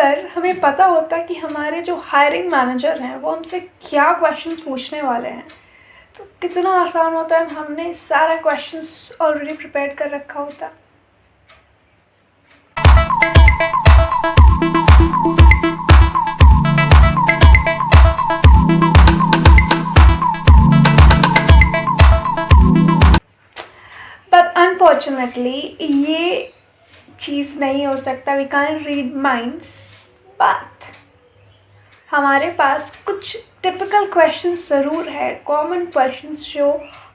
अगर हमें पता होता कि हमारे जो हायरिंग मैनेजर हैं वो हमसे क्या क्वेश्चंस पूछने वाले हैं तो कितना आसान होता है, हमने सारा क्वेश्चंस ऑलरेडी प्रिपेयर कर रखा होता। बट अनफॉर्चुनेटली ये चीज़ नहीं हो सकता, we can read minds, but हमारे पास कुछ टिपिकल क्वेश्चंस ज़रूर है, कॉमन क्वेश्चंस जो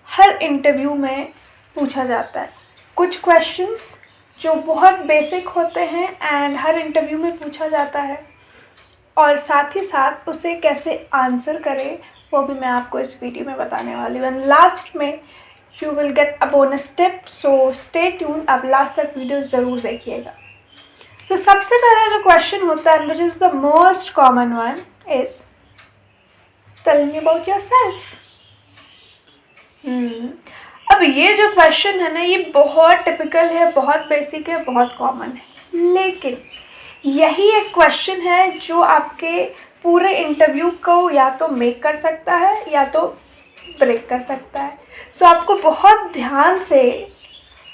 हर इंटरव्यू में पूछा जाता है। कुछ क्वेश्चंस जो बहुत बेसिक होते हैं एंड हर इंटरव्यू में पूछा जाता है, और साथ ही साथ उसे कैसे आंसर करें वो भी मैं आपको इस वीडियो में बताने वाली हूँ। एंड लास्ट में you will get a bonus tip, so stay tune, अब लास्ट तक वीडियो ज़रूर देखिएगा। तो सबसे पहला जो क्वेश्चन होता है, which is the most common one, is tell me about yourself. अब ये जो क्वेश्चन है ना, ये बहुत टिपिकल है, बहुत बेसिक है, बहुत कॉमन है, लेकिन यही एक क्वेश्चन है जो आपके पूरे इंटरव्यू को या तो मेक कर सकता है या तो ब्रेक कर सकता है। सो आपको बहुत ध्यान से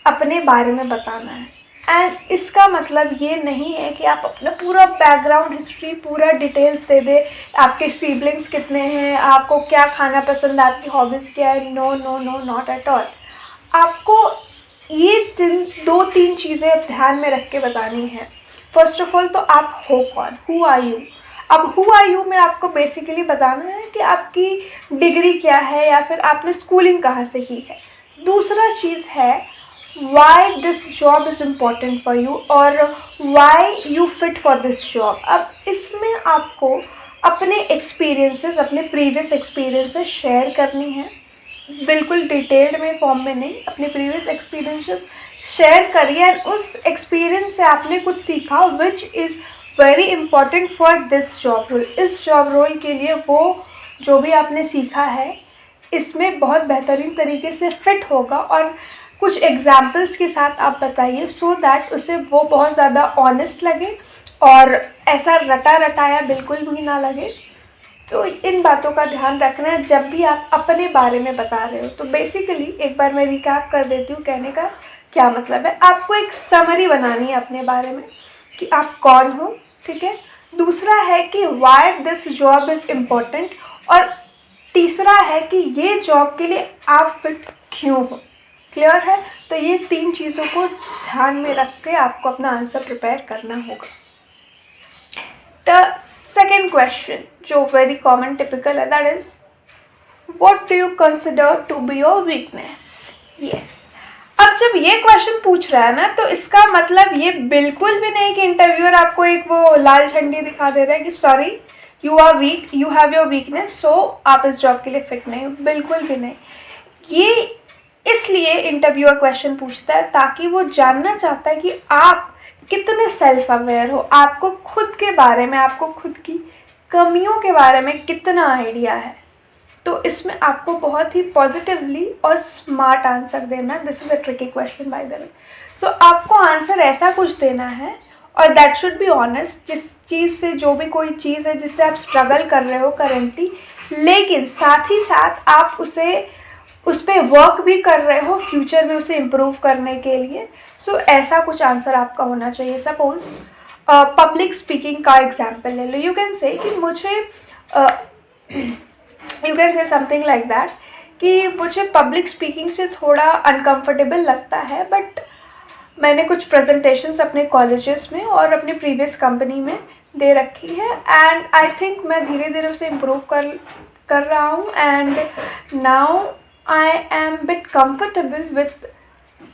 अपने बारे में बताना है। एंड इसका मतलब ये नहीं है कि आप अपना पूरा बैकग्राउंड हिस्ट्री पूरा डिटेल्स दे दे, आपके सिबलिंग्स कितने हैं, आपको क्या खाना पसंद है, आपकी हॉबीज़ क्या है। No no no, not at all. आपको ये दो तीन चीज़ें ध्यान में रख के बतानी है। फर्स्ट ऑफ ऑल तो आप हो कौन, हु आर यू। अब हु आर यू में आपको बेसिकली बताना है कि आपकी डिग्री क्या है या फिर आपने स्कूलिंग कहाँ से की है। दूसरा चीज़ है why this job is important for you और why you fit for this job. अब इसमें आपको अपने एक्सपीरियंसेस, अपने प्रीवियस एक्सपीरियंसेस शेयर करनी है, बिल्कुल डिटेल्ड में फॉर्म में नहीं, अपने प्रीवियस एक्सपीरियंसेस शेयर करिए। एंड उस एक्सपीरियंस से आपने कुछ सीखा which is very important for this job role. इस जॉब रोल के लिए वो जो भी आपने सीखा है इसमें बहुत बेहतरीन तरीके से फिट होगा, और कुछ एग्जाम्पल्स के साथ आप बताइए सो दैट उसे वो बहुत ज़्यादा ऑनेस्ट लगे और ऐसा रटा रटाया बिल्कुल भी ना लगे। तो इन बातों का ध्यान रखना है जब भी आप अपने बारे में बता रहे हो। तो बेसिकली एक बार मैं रिकैप कर देती हूँ, कहने का क्या मतलब है। आपको एक समरी बनानी है अपने बारे में कि आप कौन हो, ठीक है। दूसरा है कि Y this job is important, और तीसरा है कि ये जॉब के लिए आप फिट क्यों हो। क्लियर है? तो ये तीन चीज़ों को ध्यान में रख के आपको अपना आंसर प्रिपेयर करना होगा। द सेकेंड क्वेश्चन जो वेरी कॉमन टिपिकल है, that is what do you consider to be your weakness. Yes, अब जब ये क्वेश्चन पूछ रहा है ना, तो इसका मतलब ये बिल्कुल भी नहीं कि इंटरव्यूअर आपको एक वो लाल झंडी दिखा दे रहा है कि sorry you are weak, you have your weakness, so आप इस जॉब के लिए फिट नहीं हो। बिल्कुल भी नहीं। ये इसलिए इंटरव्यूअर क्वेश्चन पूछता है ताकि वो जानना चाहता है कि आप कितने सेल्फ अवेयर हो, आपको खुद के बारे में, आपको खुद की कमियों के बारे में कितना आइडिया है। तो इसमें आपको बहुत ही पॉजिटिवली और स्मार्ट आंसर देना है। This is a tricky question by the way. So आपको आंसर ऐसा कुछ देना है और दैट शुड बी ऑनेस्ट, जिस चीज़ से, जो भी कोई चीज़ है जिससे आप स्ट्रगल कर रहे हो करेंटली, लेकिन साथ ही साथ आप उस पर वर्क भी कर रहे हो फ्यूचर में उसे इम्प्रूव करने के लिए। सो ऐसा कुछ आंसर आपका होना चाहिए। सपोज पब्लिक स्पीकिंग का एग्जाम्पल ले लो। यू कैन से कि मुझे you can say something like that कि मुझे पब्लिक स्पीकिंग से थोड़ा अनकम्फर्टेबल लगता है, बट मैंने कुछ प्रेजेंटेशंस अपने कॉलेजेस में और अपने प्रीवियस कंपनी में दे रखी है, एंड आई थिंक मैं धीरे धीरे उसे इम्प्रूव कर रहा हूँ, and now I am bit comfortable with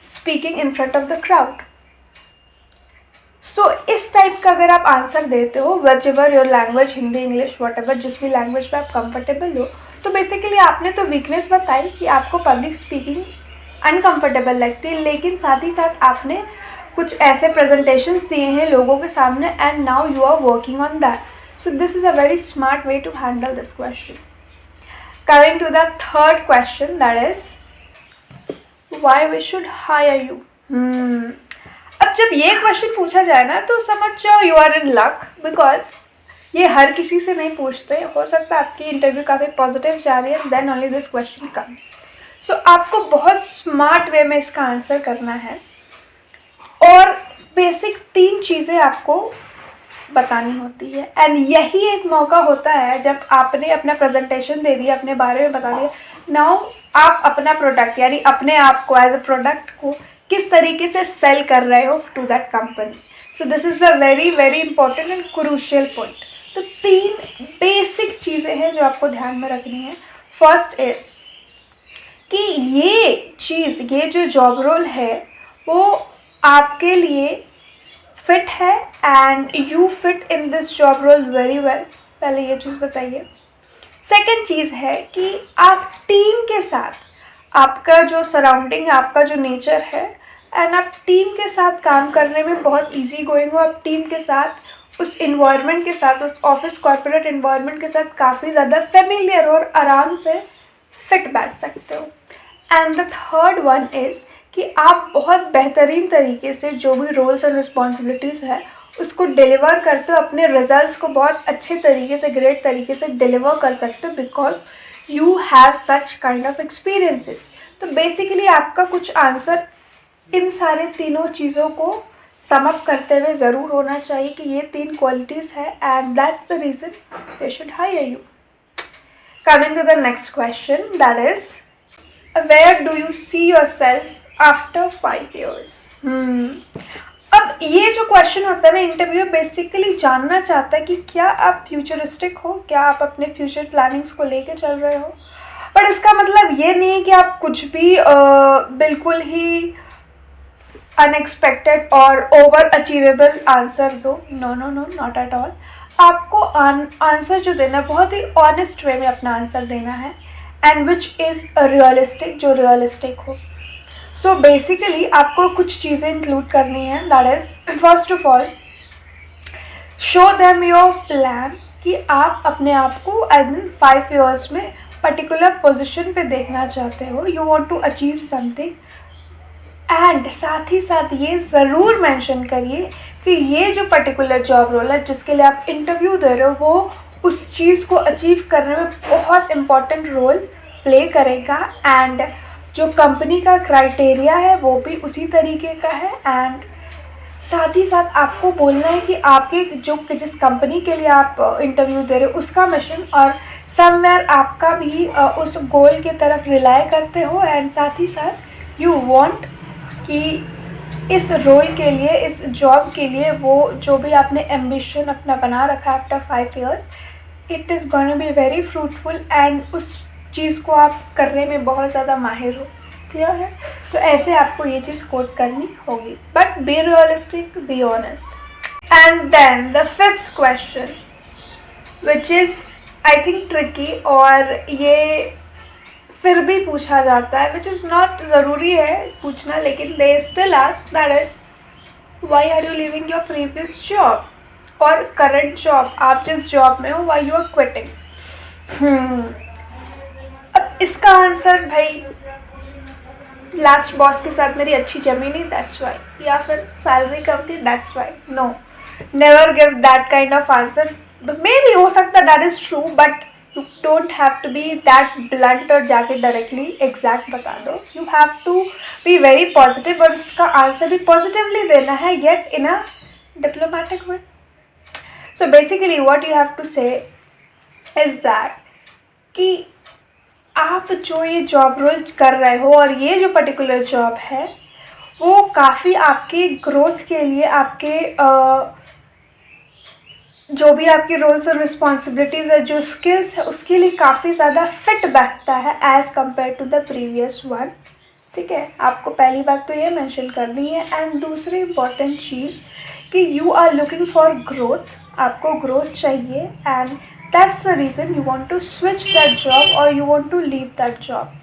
speaking in front of the crowd. So इस टाइप का अगर आप आंसर देते हो, whichever your language, Hindi, English, whatever, जिस भी लैंग्वेज में आप कंफर्टेबल हो, तो बेसिकली आपने तो वीकनेस बताई कि आपको पब्लिक स्पीकिंग अनकम्फर्टेबल लगती है, लेकिन साथ ही साथ आपने कुछ ऐसे प्रेजेंटेशंस दिए हैं लोगों के सामने, and now you are working on that. So this is a very smart way to handle this question. Coming to the third question, that is why we should hire you. अब जब ये question पूछा जाए ना तो समझ जाओ you are in luck, because ये हर किसी से नहीं पूछते। हो सकता है आपकी इंटरव्यू काफ़ी पॉजिटिव जा रही है, then only this question comes. So आपको बहुत स्मार्ट वे में इसका आंसर करना है और बेसिक 3 चीज़ें आपको बतानी होती है। एंड यही एक मौका होता है जब आपने अपना प्रेजेंटेशन दे दिया, अपने बारे में बता दिया, नाउ आप अपना प्रोडक्ट यानी अपने आप को एज अ प्रोडक्ट को किस तरीके से सेल कर रहे हो to that company. So this is the very very important and crucial point. तो 3 बेसिक चीज़ें हैं जो आपको ध्यान में रखनी है। फर्स्ट इज़ कि ये चीज़, ये जो जॉब रोल है वो आपके लिए फिट है and you fit in this job role very well, पहले ये चीज़ बताइए। सेकंड चीज़ है कि आप टीम के साथ, आपका जो सराउंडिंग, आपका जो नेचर है एंड आप टीम के साथ काम करने में बहुत इजी गोइंग हो। आप टीम के साथ, उस इन्वायरमेंट के साथ, उस ऑफिस कॉर्पोरेट इन्वायरमेंट के साथ काफ़ी ज़्यादा फेमिलियर और आराम से फिट बैठ सकते हो। And the third one is कि आप बहुत बेहतरीन तरीके से जो भी रोल्स एंड रिस्पॉन्सिबिलिटीज़ है उसको डिलीवर करते हो, अपने रिजल्ट्स को बहुत अच्छे तरीके से, ग्रेट तरीके से डिलीवर कर सकते हो, because you have such kind of experiences. तो बेसिकली आपका कुछ आंसर इन सारे तीनों चीज़ों को समअप करते हुए ज़रूर होना चाहिए कि ये 3 क्वालिटीज़ है and that's the reason they should hire you. Coming to the next question, that is where do you see yourself after 5 years? अब ये जो क्वेश्चन होता है ना, इंटरव्यू बेसिकली जानना चाहता है कि क्या आप फ्यूचरिस्टिक हो, क्या आप अपने फ्यूचर प्लानिंग्स को लेके चल रहे हो। पर इसका मतलब ये नहीं है कि आप कुछ भी बिल्कुल ही अनएक्सपेक्टेड और ओवर अचीवेबल आंसर दो। No no no, not at all. आपको आंसर जो देना है बहुत ही ऑनेस्ट वे में अपना आंसर देना है एंड विच इज़ रियलिस्टिक, जो रियलिस्टिक हो। सो बेसिकली आपको कुछ चीज़ें इंक्लूड करनी है, that is first of all show them your plan कि आप अपने आप को विदिन 5 years में पर्टिकुलर पोजीशन पे देखना चाहते हो, you want to achieve something. And साथ ही साथ ये ज़रूर मेंशन करिए कि ये जो पर्टिकुलर जॉब रोल है जिसके लिए आप इंटरव्यू दे रहे हो वो उस चीज़ को अचीव करने में बहुत इम्पॉर्टेंट रोल प्ले करेगा एंड जो कंपनी का क्राइटेरिया है वो भी उसी तरीके का है। एंड साथ ही साथ आपको बोलना है कि आपके जो जिस कंपनी के लिए आप इंटरव्यू दे रहे हो उसका मिशन और समवेयर आपका भी उस गोल के तरफ रिलाई करते हो। एंड साथ ही साथ यू वांट कि इस रोल के लिए, इस जॉब के लिए वो जो भी आपने एम्बिशन अपना बना रखा है after 5 years, it is gonna be very fruitful and उस चीज़ को आप करने में बहुत ज़्यादा माहिर हो। क्लियर है? तो ऐसे आपको ये चीज़ कोट करनी होगी, but be realistic, be honest. And then the 5th question which is I think tricky, और ये फिर भी पूछा जाता है, विच इज़ नॉट ज़रूरी है पूछना, लेकिन they still ask, that is why are you leaving your previous job और करंट जॉब, आप जिस जॉब में हो वाई यू आर क्विटिंग। अब इसका आंसर भाई लास्ट बॉस के साथ मेरी अच्छी जमी नहीं, दैट्स वाई, या फिर सैलरी कम थी, that's why. No, never give that kind of answer. मे भी हो सकता है that is true, but you don't have to be that blunt और जाके डायरेक्टली एग्जैक्ट बता दो। You have to be very positive और इसका आंसर भी पॉजिटिवली देना है, yet in a diplomatic way. So basically what you have to say is that कि आप जो ये जॉब रोल कर रहे हो और ये जो पर्टिकुलर जॉब है वो काफ़ी आपके ग्रोथ के लिए, आपके जो भी आपकी रोल्स और रिस्पॉन्सिबिलिटीज़ है, जो स्किल्स है, उसके लिए काफ़ी ज़्यादा फिट बैठता है as compare to the previous one. ठीक है, आपको पहली बात तो ये मेंशन करनी है। एंड दूसरी इम्पॉर्टेंट चीज़ कि you are looking for growth, आपको ग्रोथ चाहिए and that's the reason you want to switch that job or you want to leave that job,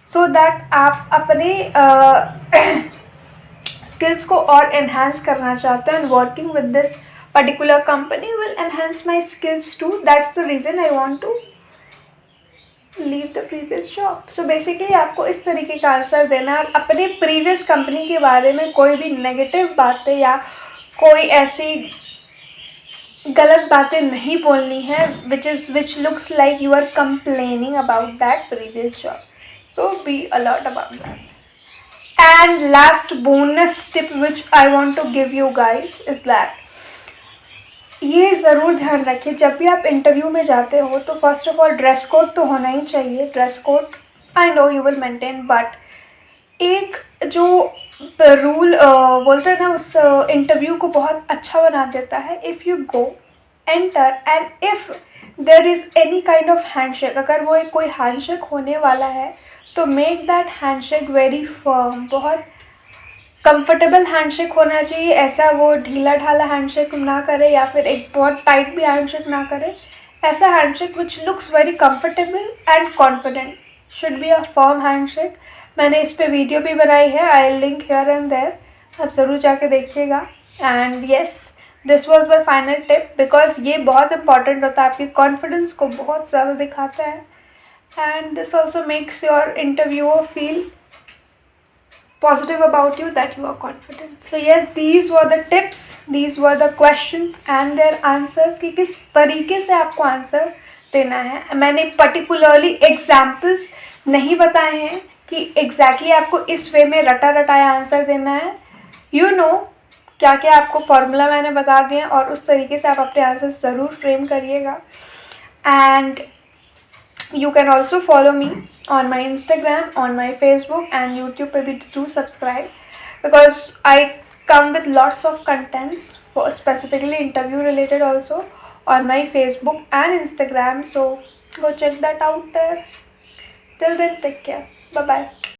so that आप अपने skills को और enhance करना चाहते हैं and working with this particular company will enhance my skills too, that's the reason I want to leave the previous job. So basically आपको इस तरीके का आंसर देना है और अपने प्रीवियस कंपनी के बारे में कोई भी नेगेटिव बातें या कोई ऐसी गलत बातें नहीं बोलनी है which looks like you are complaining about that previous job. So be alert about that. And last bonus tip which I want to give you guys is that ये ज़रूर ध्यान रखिए जब भी आप इंटरव्यू में जाते हो तो first of all dress code तो होना ही चाहिए। Dress code I know you will maintain, but एक जो रूल बोलते हैं ना उस इंटरव्यू को बहुत अच्छा बना देता है। If you go enter and if there is any kind of handshake, अगर वो एक कोई हैंडशेक होने वाला है तो make that handshake very firm, बहुत कंफर्टेबल हैंडशेक होना चाहिए। ऐसा वो ढीला ढाला हैंडशेक ना करे या फिर एक बहुत टाइट भी हैंडशेक ना करे। ऐसा handshake which looks very comfortable and confident should be a firm handshake. मैंने इस पे वीडियो भी बनाई है, I link here and there, आप ज़रूर जाके देखिएगा। And yes, this was my final tip because ये बहुत इंपॉर्टेंट होता है, आपकी कॉन्फिडेंस को बहुत ज़्यादा दिखाता है। And this also makes your interviewer feel positive about you, that you are confident. So yes, these were the tips, these were the questions and their answers कि किस तरीके से आपको आंसर देना है। मैंने पर्टिकुलरली एग्जाम्पल्स नहीं बताए हैं कि एग्जैक्टली आपको इस वे में रटा रटाया आंसर देना है। यू नो क्या क्या आपको फॉर्मूला मैंने बता दिया और उस तरीके से आप अपने आंसर ज़रूर फ्रेम करिएगा। And you can also follow me on my Instagram, on my Facebook and YouTube पे भी do subscribe because I come with lots of contents for specifically interview related also on my Facebook and Instagram, so go check that out there. Till then, take care. Bye bye.